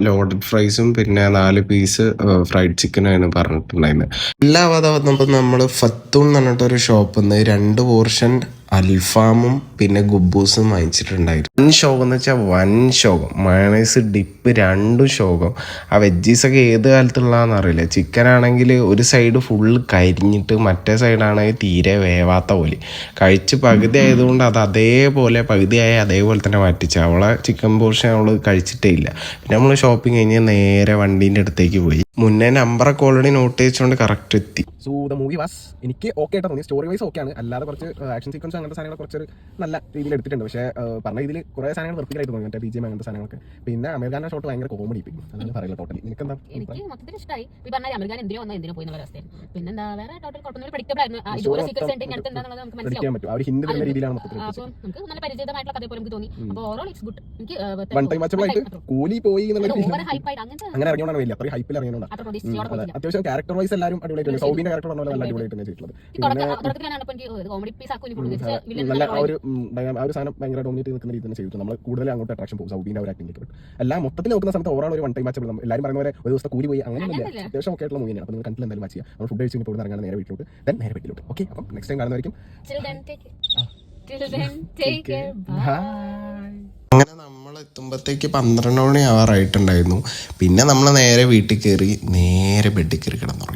Loaded ഫ്രൈസും പിന്നെ 4 piece fried ചിക്കനാണ് പറഞ്ഞിട്ടുണ്ടായിരുന്നത്. എല്ലാ വന്നപ്പോൾ നമ്മൾ ഫത്തൂൺ എന്ന് പറഞ്ഞിട്ടൊരു ഷോപ്പിൽ നിന്ന് 2 പോർഷൻ അൽഫാമും പിന്നെ ഗുബൂസും വാങ്ങിച്ചിട്ടുണ്ടായിരുന്നു. വൻ ശോകം എന്ന് വെച്ചാൽ വൻ ശോകം. മയണൈസ് ഡിപ്പ് 2 ശോകം. ആ വെജീസൊക്കെ ഏത് കാലത്തുള്ളതാണെന്ന് അറിയില്ല. ചിക്കൻ ആണെങ്കിൽ ഒരു സൈഡ് ഫുള്ള് കരിഞ്ഞിട്ട് മറ്റേ സൈഡാണെങ്കിൽ തീരെ വേവാത്ത പോലെ. കഴിച്ച് പകുതി ആയതുകൊണ്ട് അത് അതേപോലെ പകുതിയായി അതേപോലെ തന്നെ മാറ്റിച്ച്. അവളെ ചിക്കൻ പോർഷൻ അവൾ കഴിച്ചിട്ടേ ഇല്ല. പിന്നെ നമ്മൾ ഷോപ്പിംഗ് കഴിഞ്ഞ് നേരെ വണ്ടീൻ്റെ അടുത്തേക്ക് പോയി. മുന്നേ നമ്പറൊക്കെ ഓൾറെഡി നോട്ട് ചെയ്തുകൊണ്ട് കറക്റ്റ് എത്തി. സോ ദ മൂവി വാസ് എനിക്ക് ഓക്കെ ആയിട്ട് തോന്നി. സ്റ്റോറി വൈസ് ഓക്കെയാണ്. അല്ലാതെ കുറച്ച് ആക്ഷൻ സീക്വൻസ് അങ്ങനത്തെ സാധനങ്ങൾ കുറച്ചൊരു നല്ല രീതിയിൽ എടുത്തിട്ടുണ്ട്. പക്ഷേ പറഞ്ഞ ഇതിൽ കുറേ സാധനങ്ങൾ വൃത്തിയായിട്ട് തോന്നി. മറ്റേ BGM അങ്ങനത്തെ സാധനങ്ങളൊക്കെ. പിന്നെ അമേരിക്കാൻ്റെ ഷോട്ട് ഭയങ്കര കോമഡി അതാണ് പറയുന്നത്. ടോട്ടലി നിനക്കെന്താ? എനിക്ക് മൊത്തത്തിൽ ഇഷ്ടമായി. ഈ പറഞ്ഞ അമേരിക്കൻ എന്തിനോ വന്നോ എന്തിനോ പോയി എന്നുള്ള അവസ്ഥയാണ്. പിന്നെന്താ വേറെ ടോട്ടൽ കുഴപ്പമൊന്നും പ്രഡിക്റ്റബിൾ ആയിരുന്നു. അടുത്ത് എന്താണെന്നുള്ളത് നമുക്ക് മനസ്സിലാവും. ആ ഒരു ഹിന്റ് തരുന്ന രീതിയിലാണ് മൊത്തത്തിൽ. അപ്പോൾ നമുക്ക് നല്ല പരിചിതമായിട്ടുള്ള കഥ പോലെ നമുക്ക് തോന്നി. അപ്പോൾ ഓവറോൾ ഇറ്റ്സ് ഗുഡ്. എനിക്ക് വൺ ടൈം വാച്ചബിൾ ആയിട്ട് കൂലി പോയി ഓവർ ഹൈപ്പ് ആയിട്ട് അങ്ങനെ ഇറങ്ങിയോണ്ടാണ് വലിയ അത്രയും ഹൈപ്പിൽ ഇറങ്ങിയോണ്ടാണ്. അത്യാവശ്യം ക്യാരക്ടർ വൈസ് എല്ലാവരും അടിപൊളിയായിട്ടുണ്ട്. സൗബിന്റെ ക്യാരക്ടർ പറഞ്ഞാൽ നല്ല അടിപൊളിയായിട്ട് തന്നെ ചെയ്തിട്ടുള്ളത്. നല്ല ആ ഒരു സാധനം ഭയങ്കര ഡോമിനേറ്റ് നിൽക്കുന്ന രീതിയിൽ തന്നെ ചെയ്തിട്ടുണ്ട്. നമ്മൾ കൂടുതൽ അങ്ങോട്ട് അട്രാക്ഷൻ പോകും സൗബിന്റെ ഒരു ആക്ടിംഗ്. എല്ലാം മൊത്തത്തിൽ നോക്കുന്ന സമയത്ത് ഓവറോൾ ഒരു വൺ ടൈം വാച്ചബിൾ. എല്ലാവരും പറയുന്ന പോലെ ഒരു ദിവസത്തെ കൂലി പോയി അങ്ങനെയൊന്നുമില്ല. അത്യാവശ്യം ഒക്കെ ആയിട്ടുള്ള മൂവിയാണ്. അപ്പോൾ നിങ്ങൾ കണ്ടില്ല എന്തായാലും വാച്ച് ചെയ്യാം. നമ്മൾ ഫുഡ് കഴിച്ച് ഇപ്പോൾ ഇറങ്ങാൻ നേരെ വീട്ടിലോട്ട് നേരെ വീട്ടിലോട്ട്. ഓക്കെ, അപ്പം നെക്സ്റ്റ് ടൈം കാണുന്നതായിരിക്കും. അങ്ങനെ നമ്മൾ എത്തുമ്പോഴത്തേക്ക് 12 മണി ആവാറായിട്ടുണ്ടായിരുന്നു. പിന്നെ നമ്മൾ നേരെ വീട്ടിൽ കയറി നേരെ ബെഡിൽ കയറി കിടന്നുറങ്ങി.